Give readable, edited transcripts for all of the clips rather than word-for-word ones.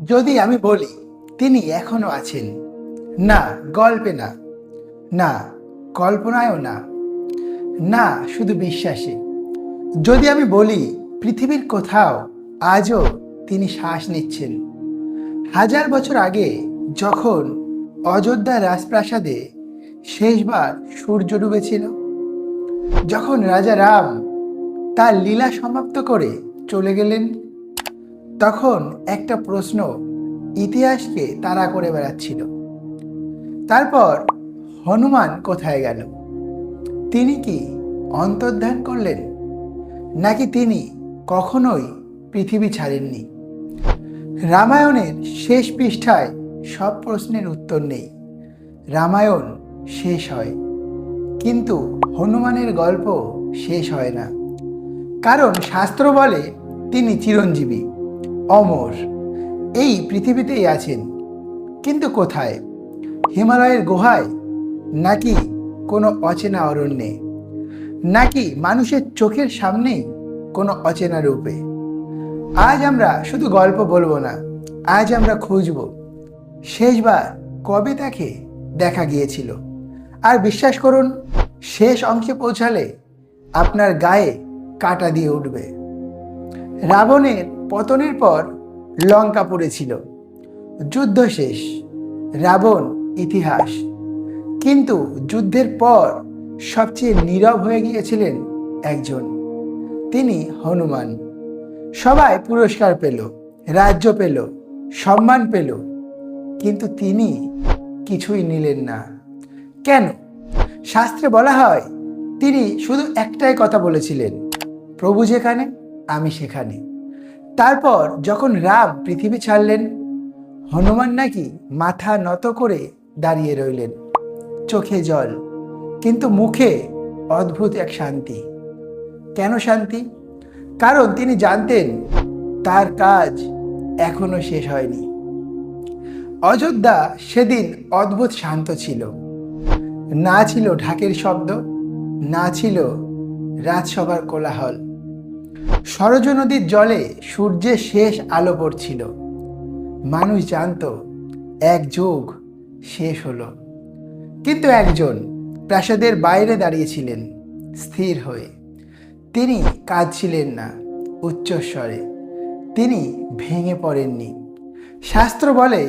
যদি আমি বলি তিনি এখনো আছেন, না গল্পে না, না কল্পনায়ও না, না শুধু বিশ্বাসে। যদি আমি বলি পৃথিবীর কোথাও আজও তিনি শ্বাস নিচ্ছেন, 1000 বছর আগে যখন অযোধ্যা রাজপ্রাসাদে শেষবার সূর্য ডুবেছিল, যখন রাজা রাম তার লীলা সমাপ্ত করে চলে গেলেন, তখন একটা প্রশ্ন ইতিহাসকে তাড়া করে বেড়াচ্ছিল। তারপর হনুমান কোথায় গেল? তিনি কি অন্তর্ধান করলেন, নাকি তিনি কখনোই পৃথিবী ছাড়েননি? রামায়ণের শেষ পৃষ্ঠায় সব প্রশ্নের উত্তর নেই। রামায়ণ শেষ হয়, কিন্তু হনুমানের গল্প শেষ হয় না। কারণ শাস্ত্র বলে তিনি চিরঞ্জীবী, অমর, এই পৃথিবীতেই আছেন। কিন্তু কোথায়? হিমালয়ের গুহায়, নাকি কোনো অচেনা অরণ্যে, নাকি মানুষের চোখের সামনেই কোনো অচেনা রূপে? আজ আমরা শুধু গল্প বলবো না, আজ আমরা খুঁজব শেষবার কবে তাকে দেখা গিয়েছিল। আর বিশ্বাস করুন, শেষ অংশে পৌঁছালে আপনার গায়ে কাঁটা দিয়ে উঠবে। রাবণের পতনের পর লঙ্কা পড়েছিল, যুদ্ধ শেষ, রাবণ ইতিহাস। কিন্তু যুদ্ধের পর সবচেয়ে নীরব হয়ে গিয়েছিলেন একজন, তিনি হনুমান। সবাই পুরস্কার পেল, রাজ্য পেল, সম্মান পেল, কিন্তু তিনি কিছুই নিলেন না। কেন? শাস্ত্রে বলা হয় তিনি শুধু একটাই কথা বলেছিলেন, প্রভু যেখানে আমি সেখানে। তারপর যখন রাম পৃথিবী ছাড়লেন, হনুমান নাকি মাথা নত করে দাঁড়িয়ে রইলেন, চোখে জল, কিন্তু মুখে অদ্ভুত এক শান্তি। কেন শান্তি? কারণ তিনি জানতেন তার কাজ এখনো শেষ হয়নি। অযোধ্যা সেদিন অদ্ভুত শান্ত ছিল। না ছিল ঢাকের শব্দ, না ছিল রাজসভার কোলাহল। সরজ নদীর জলে সূর্যের শেষ আলো পড়ছিল। মানুষ জানত এক যুগ শেষ হলো। কিন্তু একজন প্রাসাদের বাইরে দাঁড়িয়েছিলেন, স্থির হয়ে। তিনি কাঁদছিলেন না উচ্চস্বরে, তিনি ভেঙে পড়েননি। শাস্ত্র বলে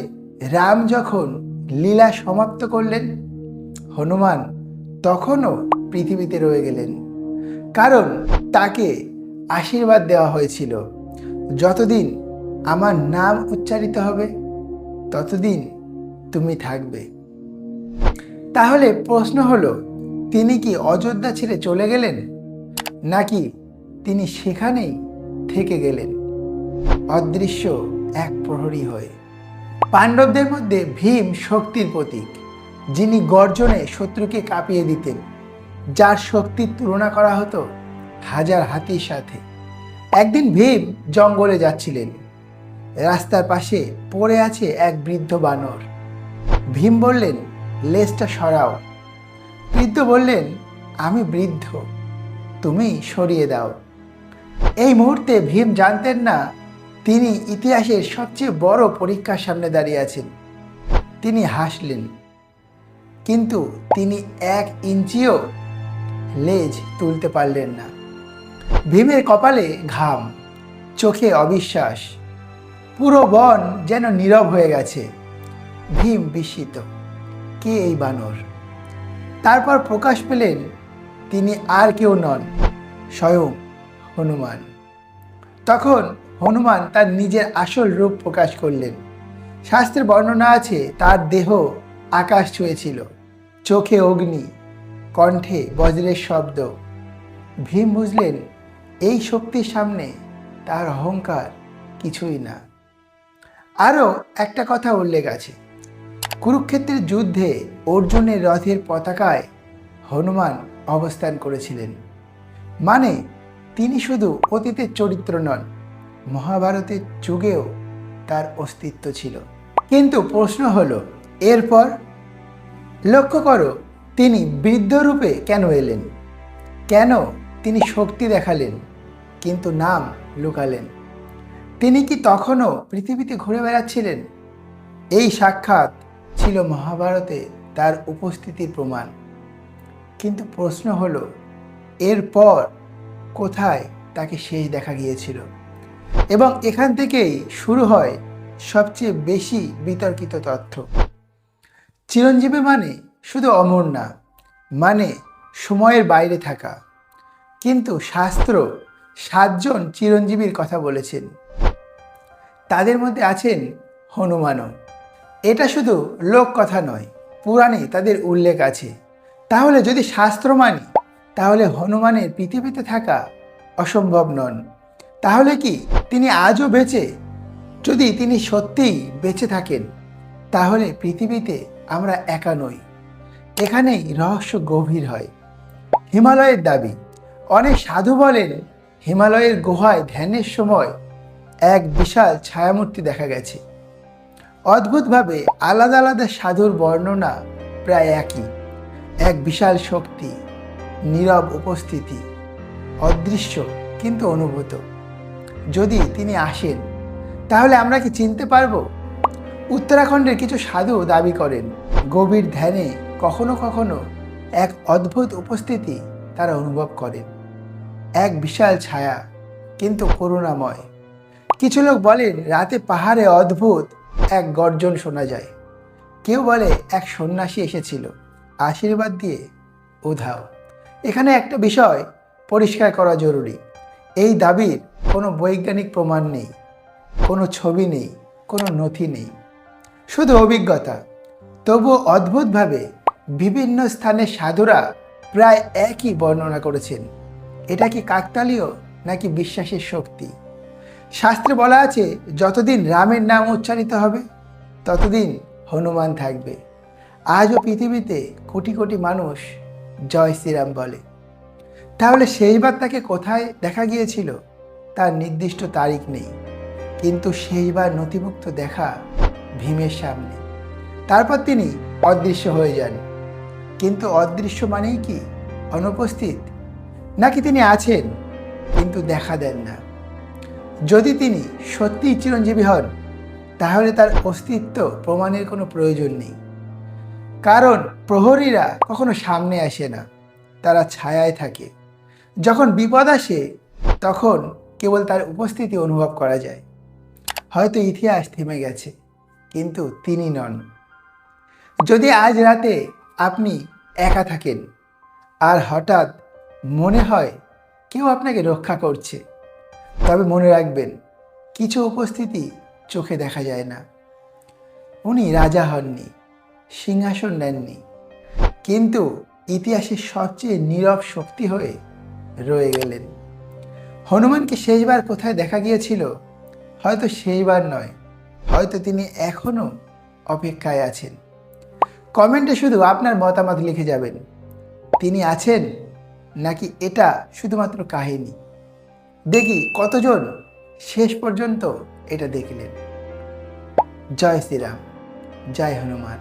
রাম যখন লীলা সমাপ্ত করলেন, হনুমান তখনও পৃথিবীতে রয়ে গেলেন। কারণ তাকে আশীর্বাদ দেওয়া হয়েছিল, যতদিন আমার নাম উচ্চারিত হবে ততদিন তুমি থাকবে। তাহলে প্রশ্ন হলো, তিনি কি অযোধ্যা ছেড়ে চলে গেলেন, নাকি তিনি সেখানেই থেকে গেলেন অদৃশ্য এক প্রহরী হয়ে? পাণ্ডবদের মধ্যে ভীম শক্তির প্রতীক, যিনি গর্জনে শত্রুকে কাঁপিয়ে দিতেন, যার শক্তির তুলনা করা হতো হাজার হাতির সাথে। একদিন ভীম জঙ্গলে যাচ্ছিলেন, রাস্তার পাশে পড়ে আছে এক বৃদ্ধ বানর। ভীম বললেন, লেজটা সরাও। বৃদ্ধ বললেন, আমি বৃদ্ধ, তুমি সরিয়ে দাও। এই মুহূর্তে ভীম জানতেন না তিনি ইতিহাসের সবচেয়ে বড় পরীক্ষার সামনে দাঁড়িয়ে আছেন। তিনি হাসলেন, কিন্তু তিনি 1 ইঞ্চিও লেজ তুলতে পারলেন না। ভীমের কপালে ঘাম, চোখে অবিশ্বাস। পুরো বন যেন নীরব হয়ে গেছে। ভীম বিস্মিত, কে এই বানর? তারপর প্রকাশ পেলেন তিনি আর কেউ নন, স্বয়ং হনুমান। তখন হনুমান তার নিজের আসল রূপ প্রকাশ করলেন। শাস্ত্রে বর্ণনা আছে তার দেহ আকাশ ছুঁয়েছিল, চোখে অগ্নি, কণ্ঠে বজ্রের শব্দ। ভীম বুঝলেন এই শক্তির সামনে তার অহংকার কিছুই না। আরও একটা কথা উল্লেখ আছে, কুরুক্ষেত্রের যুদ্ধে অর্জুনের রথের পতাকায় হনুমান অবস্থান করেছিলেন। মানে তিনি শুধু অতীতের চরিত্র নন, মহাভারতের যুগেও তার অস্তিত্ব ছিল। কিন্তু প্রশ্ন হলো, এরপর লক্ষ্য করো, তিনি বৃদ্ধ রূপে কেন এলেন? কেন তিনি শক্তি দেখালেন কিন্তু নাম লুকালেন? তিনি কি তখনও পৃথিবীতে ঘুরে বেড়াচ্ছিলেন? এই সাক্ষাৎ ছিল মহাভারতে তার উপস্থিতির প্রমাণ। কিন্তু প্রশ্ন হলো, এরপর কোথায় তাকে শেষ দেখা গিয়েছিল? এবং এখান থেকেই শুরু হয় সবচেয়ে বেশি বিতর্কিত তথ্য। চিরঞ্জীবী মানে শুধু অমর না, মানে সময়ের বাইরে থাকা। কিন্তু শাস্ত্র 7জন চিরঞ্জীবীর কথা বলেছেন। তাদের মধ্যে আছেন হনুমানও। এটা শুধু লোক কথা নয়, পুরাণে তাদের উল্লেখ আছে। তাহলে যদি শাস্ত্র মানি, তাহলে হনুমানের পৃথিবীতে থাকা অসম্ভব নন। তাহলে কি তিনি আজও বেঁচে? যদি তিনি সত্যিই বেঁচে থাকেন, তাহলে পৃথিবীতে আমরা একা নই। এখানেই রহস্য গভীর হয়। হিমালয়ের দাবি। অনেক সাধু বলেন হিমালয়ের গুহায় ধ্যানের সময় এক বিশাল ছায়ামূর্তি দেখা গেছে। অদ্ভুতভাবে আলাদা আলাদা সাধুর বর্ণনা প্রায় একই। এক বিশাল শক্তি, নীরব উপস্থিতি, অদৃশ্য কিন্তু অনুভূত। যদি তিনি আসেন, তাহলে আমরা কি চিনতে পারবো? উত্তরাখণ্ডের কিছু সাধু দাবি করেন গভীর ধ্যানে কখনো কখনো এক অদ্ভুত উপস্থিতি তারা অনুভব করেন। এক বিশাল ছায়া, কিন্তু করুণাময়। কিছু লোক বলেন রাতে পাহাড়ে অদ্ভুত এক গর্জন শোনা যায়। কেউ বলে এক সন্ন্যাসী এসেছিল, আশীর্বাদ দিয়ে উধাও। এখানে একটা বিষয় পরিষ্কার করা জরুরি। এই দাবির কোনো বৈজ্ঞানিক প্রমাণ নেই, কোনো ছবি নেই, কোনো নথি নেই, শুধু অভিজ্ঞতা। তবুও অদ্ভুতভাবে বিভিন্ন স্থানে সাধুরা প্রায় একই বর্ণনা করেছেন। এটা কি কাকতালীয় নাকি বিশ্বাসের শক্তি? শাস্ত্রে বলা আছে যতদিন রামের নাম উচ্চারিত হবে, ততদিন হনুমান থাকবে। আজও পৃথিবীতে কোটি কোটি মানুষ জয় শ্রীরাম বলে। তাহলে শেষবার তাকে কোথায় দেখা গিয়েছিল তার নির্দিষ্ট তারিখ নেই, কিন্তু শেষবার নথিভুক্ত দেখা ভীমের সামনে। তারপর তিনি অদৃশ্য হয়ে যান। কিন্তু অদৃশ্য মানেই কি অনুপস্থিত, নাকি তিনি আছেন কিন্তু দেখা দেন না? যদি তিনি সত্যিই চিরঞ্জীবী হন, তাহলে তার অস্তিত্ব প্রমাণের কোনো প্রয়োজন নেই। কারণ প্রহরীরা কখনো সামনে আসে না, তারা ছায়ায় থাকে। যখন বিপদ আসে, তখন কেবল তার উপস্থিতি অনুভব করা যায়। হয়তো ইতিহাস থেমে গেছে, কিন্তু তিনি নন। যদি আজ রাতে আপনি একা থাকেন আর হঠাৎ মনে হয় কেউ আপনাকে রক্ষা করছে, তবে মনে রাখবেন কিছু উপস্থিতি চোখে দেখা যায় না। উনি রাজা হননি, সিংহাসন নেননি, কিন্তু ইতিহাসের সবচেয়ে নীরব শক্তি হয়ে রয়ে গেলেন। হনুমানকে শেষবার কোথায় দেখা গিয়েছিল? হয়তো শেষবার নয়, হয়তো তিনি এখনো অপেক্ষায় আছেন। কমেন্টে শুধু আপনার মতামত লিখে যাবেন। তিনি আছেন নাকি এটা শুধুমাত্র কাহিনী? দেখি কতজন শেষ পর্যন্ত এটা দেখলেন। জয় শ্রীরাম, জয় হনুমান।